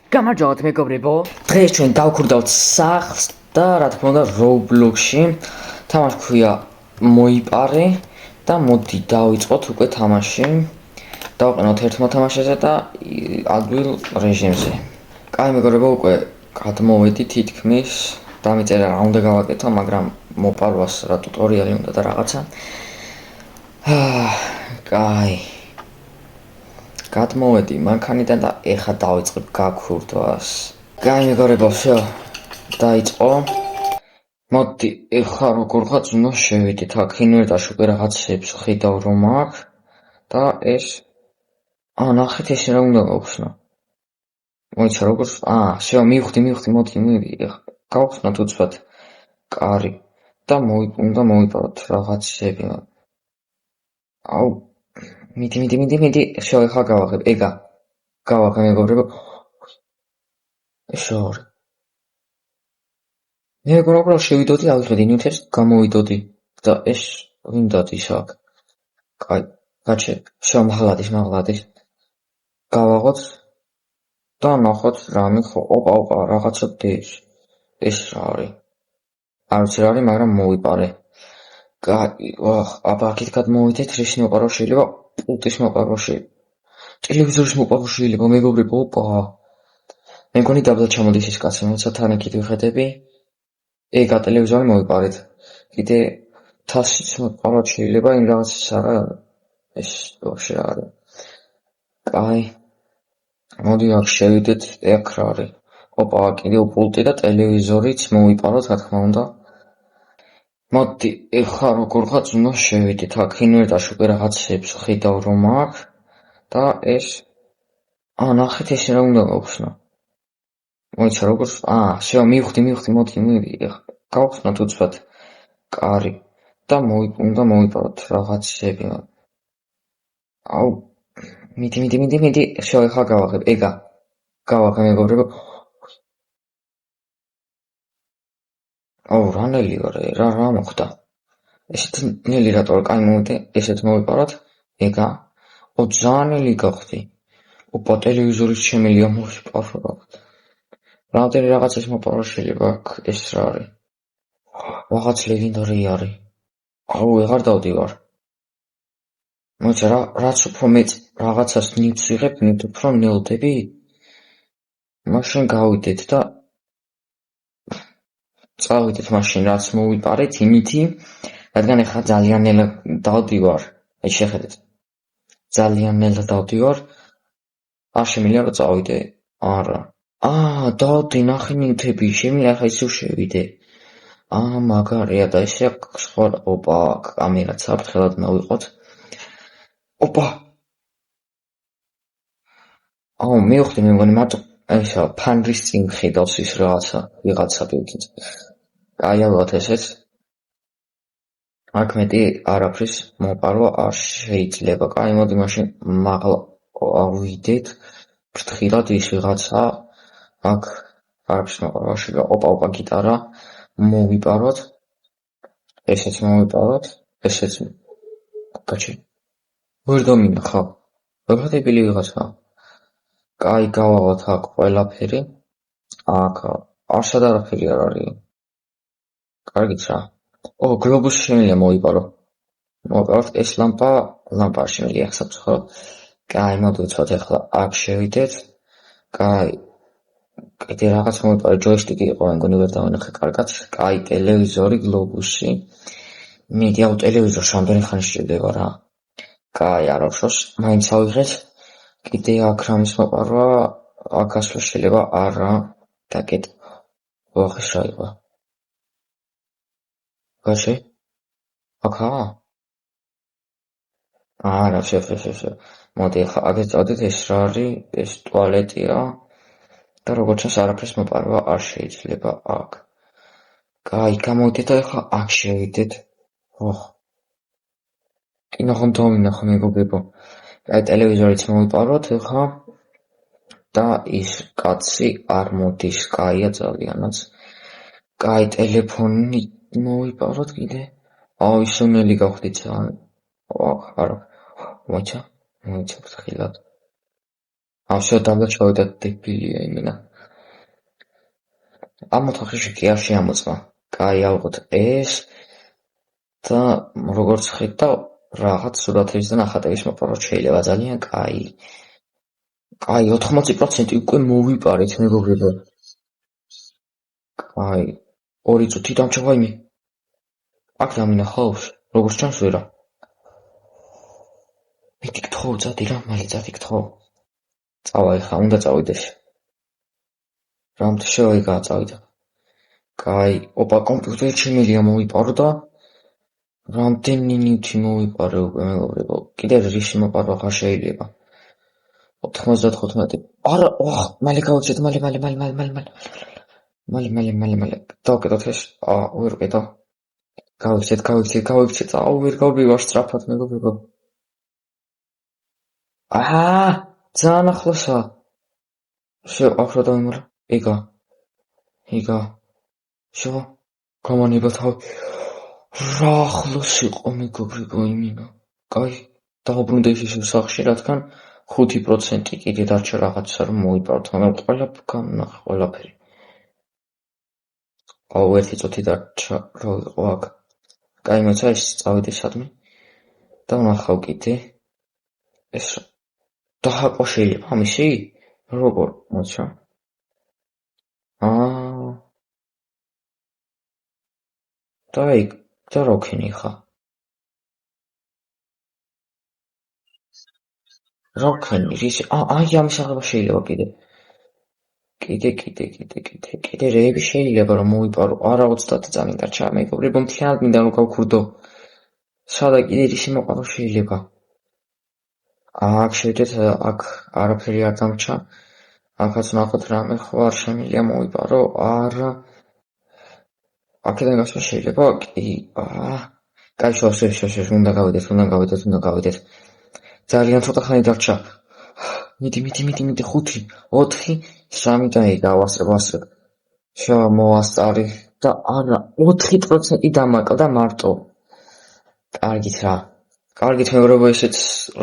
გამარჯობთ მეგობრებო. დღეს ჩვენ დავქურდავთ სახლს და რა თქმა უნდა Roblox-ში. თამაში ქვია მოიპარე და მოდი დავიწყოთ უკვე თამაში. დავყენოთ ერთ მოთამაშეზე და ადვილ რეჟიმზე. კაი მეგობრებო, უკვე გადმოვედი თითქმის. დამიწერა რა უნდა გავაკეთო, მაგრამ მოპარვას რა ტუტორიალი უნდა და რაღაცა. კაი. გადმოვედი მანქანიდან და ეხა დავიწყებ გაქურდვას. კაი მეგობრებო, всё. დაიწყო. მოდი ეხა როგორღაც უნდა შევიდეთ. აქ ინვენტარში უკვე რაღაცებს ხედავ რომ აქვს და ეს ნახეთ ეს რა უნდა გავხსნა. მოიცა როგორ всё მივხვდი მოდი ეხა გავხსნათ უცბად კარი და უნდა მოვიპაროთ რაღაცები. აუ მიდი всё ეხა გავაღებ ეგა გავაღებ მეგობრებო. შორი მეგობრებო შევიდოდი ავიღეთ ინვენტარს გამოვიდოდი და ეს ვინდა ის აქ კაი გაჩე всё მაღლადის გავაღოთ და ნახოთ რამე ხო ოპა რაღაცა დეს ეს რა არის არ ვიცი რა არის მაგრამ მოვიპარე. კაი აბა აქეთ გადმოვიდეთ რის მოპარო შეიძლება პულტის მოპარო შეიძლება ტელევიზორის მოპარო შეიძლება მეგობრებო ოპა მე მგონი დაბლა ჩამოდის ეს კაცი მოიცა თან იქით ვიხედები ეგა ტელევიზორი მოვიპარეთ კიდე თასიც მოპარო შეიძლება იმ რაღაცის არა ეს ვაფშე რა არის. კაი მოდი აქ შევიდეთ ეგ რა არის ოპა კიდევ პულტი და ტელევიზორიც მოვიპაროთ რა თქმა უნდა. მოდი ეხა როგორღაც უნდა შევიდეთ აქ ინვენტარში უკვე რაღაცებს ხედავ რომ აქვს და ეს ნახეთ ეს რა უნდა გავხსნა. მოიცა როგორ всё მივხვდი მოდი ეხა გავხსნათ უცბად კარი და უნდა მოვიპაროთ რაღაცები. აუ მიდი всё ეხა გავაღებ ეგა გავაღებ მეგობრებო. აუ რა ნელი ვარ რა მოხდა ესეთი ნელი რატო არ კაი მოვიდე ესეთ მოვიპაროთ ეგა ძალიან ნელი გახდი ოპა ტელევიზორის შემილია მოვიპარო რამდენი რაღაცას მოპარო შეიძლება აქ ეს რა არის რაღაც ლეგენდარი არის აუ ეღარ დავდივარ მოიცა რაც უფრო მეც რაღაცას ნივთს ვიღებ ნივთს უფრო ნელდები მაშინ გავიდეთ და წავიდეთ მაშინ რაც მოვიპარეთ იმითი რადგან ეხლა ძალიან ნელა დავდივარ აი შეხედეთ ძალიან ნელა დავდივარ არ შემიძლია რომ წავიდე არა დავდი ნახე ნივთები შემიძლია ახლა ისევ შევიდე მაგარია და ესე სხვა ოპა კამერაც საფრთხელად მოვიყოთ ოპა მივხვდი მე მგონი მარტო ესა ფანრის წინ ხედავს ის ვიღაცა ბიუტიც კაი ალბათ ესეც აქ მეტი არაფრის მოპარვა არ შეიძლება. კაი მოდი მაშინ მაღლა ავიდეთ ფრთხილად ის ვიღაცა აქ არაფრის მოპარვა შეიძლება. ოპა გიტარა მოვიპაროთ ესეც მოვიპაროთ ესეც გაჩი ვერ დამინახავ ვიღადებილი ვიღაცა კაი გავაღოთ აქ ყველაფერი აქ არსად არაფერი არ არის კარგით რა გლობუსი შემიძლია მოვიპაროთ ეს ლამპა არ შემიძლია ახსაფრთხო კაი მოდი ვცოთ ახლა აქ შევიდეთ კაი კიდე რაღაც მოვიპარე ჯოისტიკი იყო მგონი ვერ დავინახე კარგად კაი ტელევიზორი გლობუსი მიდი ტელევიზორს რამდენი ხანი სჭირდება რა კაი არ ვშოს მაინც ავიღეთ კიდე აქ რამის მოპარვა აქ ასვლა შეიძლება არა დაკეტ ვახეს რა იყო გაჩე აქა არა всё მოდი ახლა აქ წავდეთ ეს რა არის ეს ტუალეტია და როგორც ჩანს არაფრის მოპარვა არ შეიძლება აქ კაი გამოვიდეთ და ახლა აქ შევიდეთ კინო ხომ დავინახო მეგობრებო კაი ტელევიზორიც მოვიპაროთ ახლა და ის კაცი არ მოდის კაია ძალიანაც კაი ტელეფონი მოვიპაროთ კიდე ისო ნელი გავხდით არა მოიცა ფრთხილად Всё, დაბლა ჩავიდა დებილია იმინა. ამ ოთახში კი არ შეამოწმა. კაი, ავიღოთ ეს და როგორც ხედავ, რაღაც სურათების და ნახატების მოპარვა შეიძლება ძალიან კაი. კაი, 80% უკვე მოვიპარეთ, მეგობრებო. კაი, 2 წუთი დამჭა იმე. აქ დამინახავს, როგორც ჩანს ვერა. მითიქთხოვ, წადი რა, მალე წადიქთხოვ. წავა ეხა, უნდა წავიდეს. რამდენი შევაიგა წავიდა. კაი, ოპა, კომპიუტერი შემილია მოვიპარო და რამდენი ნივთი მოვიპარე უკვე, მეგობრებო. კიდე რისი მოპარვა ხარ შეიძლება. 95. არა, მალე გავიქცეთ, მალე. დავკეტოთ ეს. ვერ ვკეტავ. გავიქცეთ. ვერ გავბივარ სწრაფად, მეგობრებო. ძალიან ახლოსაა. აქ რა დავიმალე? იგა. შო, გამანება თავი. რა ახლოს იყო, მეგობრებო, იმინა. კაი, დავუბრუნდე ისე სახში, რადგან 5% კიდე დარჩა რაღაცა რომ მოვიპაროთ, მაგრამ ყველაფერი ყველაფერი. 1 წუთი დარჩა რა ვიყო აქ. კაი, მოიცა ეს წავიდე სადმე და ვნახავ კიდე ეს დაჰაკვა შეიძლება ამისი? როგორ, მოიცა? და რა ვქენი ხა? რა ვქენი? რისი? აი ამის აღება შეიძლება კიდე. კიდე რეები შეიძლება რომ მოვიპარო. არა 30 წამი დარჩა, მეგობრებო, მთლიანად მინდა რომ გავქურდო. სადა კიდე რისი მოპარვა შეიძლება? აქ შევიდეთ, აქ არაფერი არ დამრჩა. აქაც ვნახოთ რამე ხო არ შემიძლია მოვიპარო. არა. აქედან გასვლა შეიძლება? კი. კაი, შევ, უნდა გავიდეთ. ძალიან ცოტა ხანი დარჩა. მიდი, 5, 4, 3 დაიგა, ვასწრებ. შო, მოვასწარი და არა, 4% დამაკდა მარტო. კარგით რა. კარგით, მეგობრებო, ესეც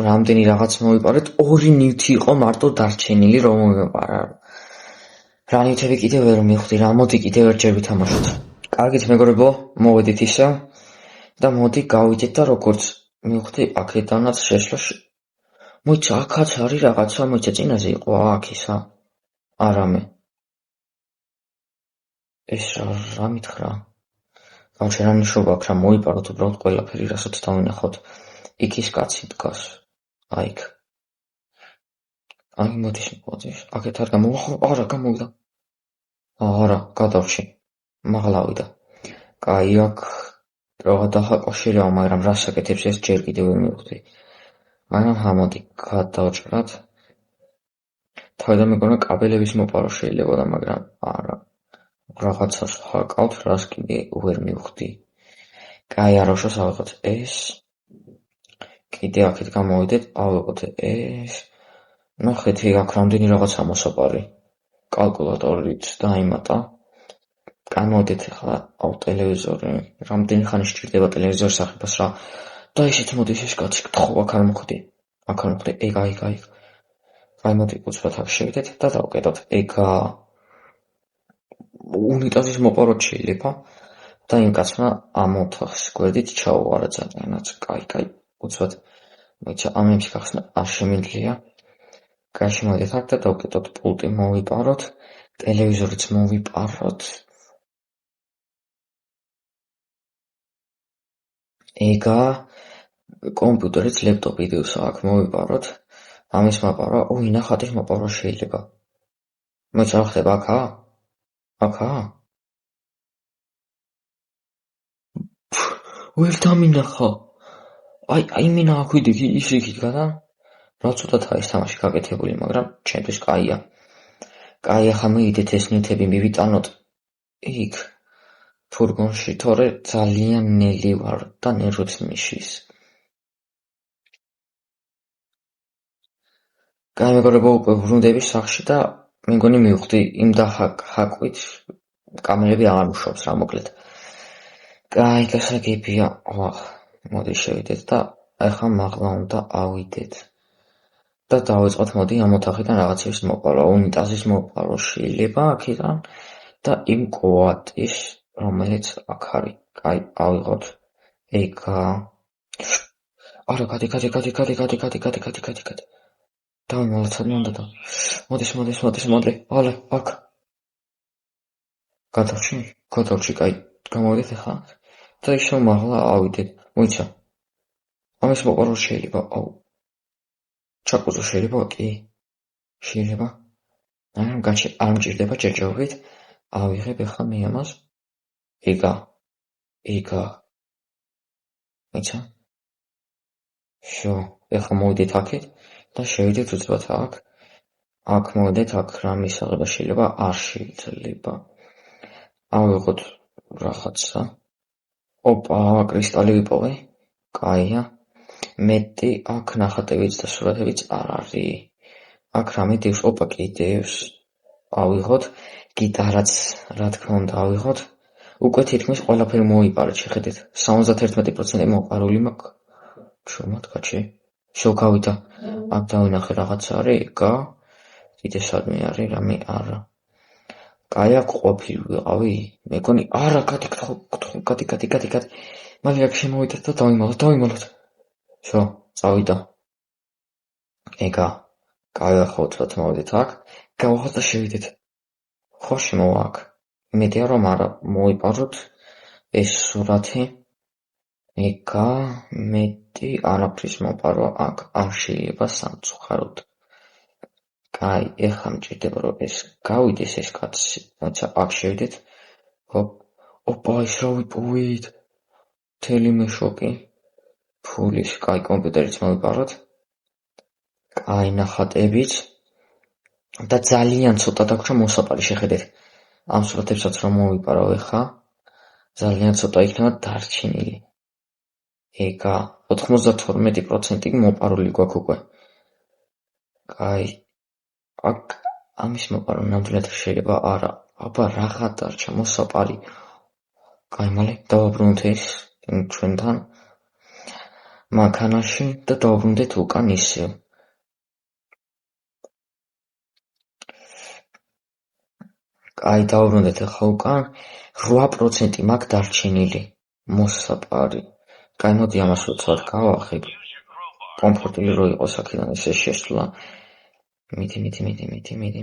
რამდენი რაღაც მოვიპარეთ. 2 ნივთი იყო მარტო დარჩენილი, რომ მოვიპარა. რა ნივთები კიდევ ვერ მივხვდი რა, მოდი კიდევ ერთჯერ ვითამაშოთ. კარგით, მეგობრებო, მოვედით ისევ და მოდი გავიდეთ და როგორც მივხვდი, აქედანაც შესვლა მოიცა, აქაც არის რაღაცა, მოიცა, წინაზე იყო აქ ისა. არამე. ეს რა მითხრა? რა ნიშნობა აქვს, რა მოვიპაროთ უბრალოდ ყველაფერი, რასაც დავინახოთ. იქ ის კაცი დგას. აიქ. აი, მოდის მოდის. აქეთ არ არა, გამოვიდა. არა, გადავრჩი. მაღლავიდა. კაი, აქ რაღაც დაჰაკვა შეიძლება, მაგრამ რას აკეთებს ეს ჯერ კიდევ ვერ მივხვდი. მაგრამ მოდი გადავჭრათ. თავი და მეგონა კაბელების მოპარვა შეიძლება, მაგრამ არა. რაღაცას ჰაკავთ, რას კიდე ვერ მივხვდი. კაი, არაშოს ავიღოთ ეს. კიდე აქეთ გამოვიდეთ, ავიღოთ ეს. ნახეთ, აქ რამდენი რაღაცა მოსაპარი. კალკულატორით დაიმატა. გამოდეთ ახლა ტელევიზორი. რამდენი ხანი სჭირდება ტელევიზორის აღებას რა. და ისეთ მოდის ეს კაცი გთხოვ, აქ არ მოხდი. ეგ. აი, მოდი უცბად აქ შევიდეთ და დავკეტოთ. ეგა უნიტაზის მოპარვა შეიძლება და იმ კაცმა ამ ოთახის გვერდით ჩაუვარა ძალიანაც. კაი, უცბად. მოიცა, ამის გახსნა არ შემიძლია. კაი, შემოვიდეთ აქ და დავკეტოთ პულტი მოვიპაროთ, ტელევიზორიც მოვიპაროთ. ეგა კომპიუტერიც, ლეპტოპი დევსა აქ მოვიპაროთ. ამის მოპარვა, ნახატის მოპარვა შეიძლება. მოიცა, რა ხდება აქა? ვერ დამინახა. აი მინა აქ ვიდექი ის იქით გადა. რა ცოტათაა ეს თამაში გაკეთებული, მაგრამ ჩემთვის კაია. კაი, ახლა მივიდეთ ეს ნივთები მივიტანოთ იქ ფურგონში, თორე ძალიან ნელი ვარ და ნერვებს მიშის. კაი, მეგობრებო, უკვე ვრუნდები სახში და მეგონი მივხვდი იმ დაჰაკვით კამერები აღარ მუშაობს რა, მოკლედ. კაი, გასაგებია. მოდი შევიდეთ და ახლა მაღლა უნდა ავიდეთ. და დავიწყოთ, მოდი ამ ოთახიდან რაღაცების მოპარვა, უნიტაზის მოპარვა შეიძლება აქედან და იმ კვატის, რომელიც აქ არის. კაი, ავიღოთ. ეგა. არა, გადი. დავიმალოთ, სადმე უნდა და. მოდი. ალე, აქ. გადავში, კაი. გამოვიდეთ ახლა. და ისევ მაღლა ავიდეთ. მოიცა. ამის მოპარვა შეიძლება, ჩაკვუძო შეიძლება, კი. შეიძლება. არ მჭირდება ჯერჯერობით. ავიღებ ახლა მე ამას. ეგა. მოიცა. შო, ახლა მოვიდეთ აქეთ და შევიდეთ უცბად აქ. აქ მოვიდეთ, აქ რა მისაღება შეიძლება, არ შეიძლება. ავიღოთ რაღაცა. ოპა, კრისტალი ვიპოვე. კაია. მეტი აქ ნახატებიც და სურათებიც არ არის. აქ რამე დევს, ოპა, კიდევს. ავიღოთ. გიტარაც, რა თქმა უნდა, ავიღოთ. უკვე თითქმის ყველაფერი მოიპარეთ, შეხედეთ. 71% მოპარული მაქვს. შრომად კაცი. შო გავიდა. აქ დავინახე რაღაცა არის, ეგა. კიდე სადმე არის, რამე არა. კაი, აქ ყოფილი ვიყავი? მეგონი, არა, გადი. მალე აქ შემოვიდეთ და დავიმალოთ. შო, წავიდა. ეგა. კაი, ახლა უცბად მოვიდეთ აქ. გავახოთ და შევიდეთ. ხო, შემოვა აქ. იმედია რომ არა მოიპაროთ ეს სურათი. ეგა, მეტი არაფრის მოპარვა აქ არ შეიძლება სამწუხაროდ. კაი, ეხლა მჭირდება რომ ეს გავიდეს ეს კაცი. თუმცა აქ შევიდეთ. ოპა, ეს რა ვიპოვით? მთელი მეშოკი. ფულის, კაი, კომპიუტერიც მოვიპაროთ. კაი, ნახატებიც. და ძალიან ცოტა დაგვრჩა მოსაპარი, შეხედეთ. ამ სურათებსაც რომ მოვიპარავ ახლა, ძალიან ცოტა იქნება დარჩენილი. ეგა, 92% მოპარული გვაქვს უკვე. კაი, აქ ამის მოპარვა ნამდვილად შეიძლება არა. აბა, რაღა დარჩა მოსაპარი. კაი, მალე დავაბრუნოთ ეს ჩვენთან მანქანაში და დავაბრუნდეთ უკან ისევ. კაი, დავაბრუნდეთ ახლა უკან 8% მაქვს დარჩენილი მოსაპარი. კაი, მოდი ამას უცბად გავახებ. კომფორტული რო იყოს აქედან ესე შესვლა.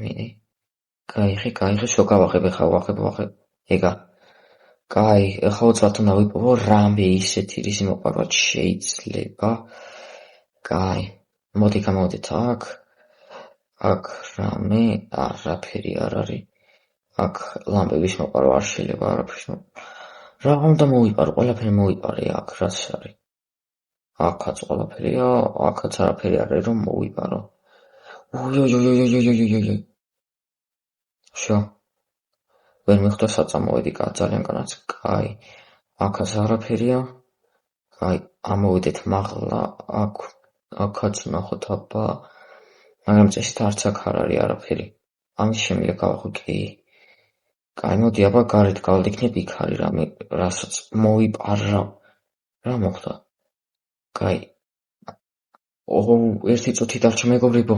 მიდი. კაი, შო გავახებ ახლა, ვახებ. ეგა. კაი, ახლა უცბად უნდა ვიპოვო რამე ისეთი რისი მოპარვა შეიძლება. კაი, მოდი გამოვიდეთ აქ. აქ რამე არაფერი არ არის. აქ ლამპების მოპარვა არ შეიძლება, არაფრის მოპარვა. რა უნდა მოვიპარო, ყველაფერი მოვიპარე აქ, რაც არის. აქაც ყველაფერია, აქაც არაფერი არ არის რომ მოვიპარო. ой. შო. ვერ მიხვდა საწამოვედი, ძალიან კანაც. კაი, აქაც არაფერია. კაი, ამოვიდეთ მაღლა, აქაც ნახოთ, აბა. მაგრამ წესით არც აქ არ არის არაფერი. ამის შემიძლია გავახო, კი. კაი, მოდი, აბა, გარეთ გავდიქნებ, იქ არის რამე, რასაც მოვიპარავ. რა მოხდა? კაი. ერთი წუთი დარჩა, მეგობრებო.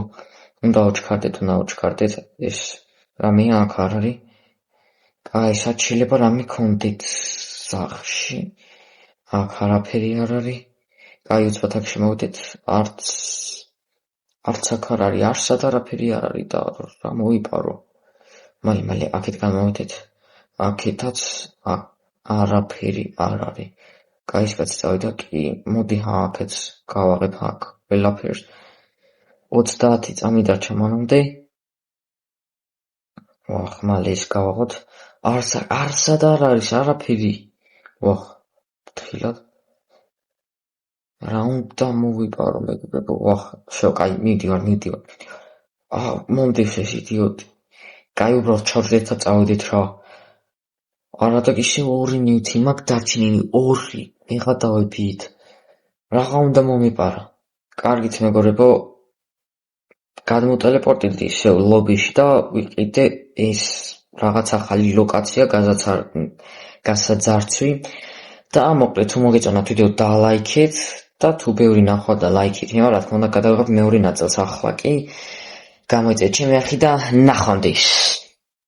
უნდა აუჩქარდეთ, ეს რამეა აქ არ არის. კაი, სად შეიძლება რამე გქონდეთ სახლში. აქ არაფერი არ არის. კაი, უცბად აქ შემოვიდეთ, არც აქ არ არის, არსად არაფერი არ არის და რა მოვიპარო. მალე აქეთ გამოვიდეთ. აქეთაც არაფერი არ არის. კაი, ეს კაცი წავიდა, კი, მოდი აქეთ გავაღებ აქ ყველაფერს. 30 წამი დარჩა მანამდე. ვახ, მალე ეს გავაღოთ. არსად არ არის არაფერი. ვახ, ფრთხილად. რა უნდა მოვიპარო, მეგობრებო, ვახ, შო, კაი, მივდივარ. მომდევს ეს იდიოტი. კაი, უბრალოდ ჩავდეთ და წავედით რა. არა და ისე 2 ნივთი მაქვს დარჩენილი, 2. ეხლა დავეფით. რაღა უნდა მომიპარა. კარგით, მეგობრებო, გადმოტელეპორტირდი ისევ ლობიში და ვიყიდე ეს რაღაც ახალი ლოკაცია, გასაძარცვი და მოკლედ თუ მოგეწონათ ვიდეო დალაიქეთ და თუ ბევრი ნახვა და ლაიქი იქნება, რა თქმა უნდა, გადავიღებ მეორე ნაწილს ახლა კი. გამოიწევთ ჩემი არხი და ნახვამდის.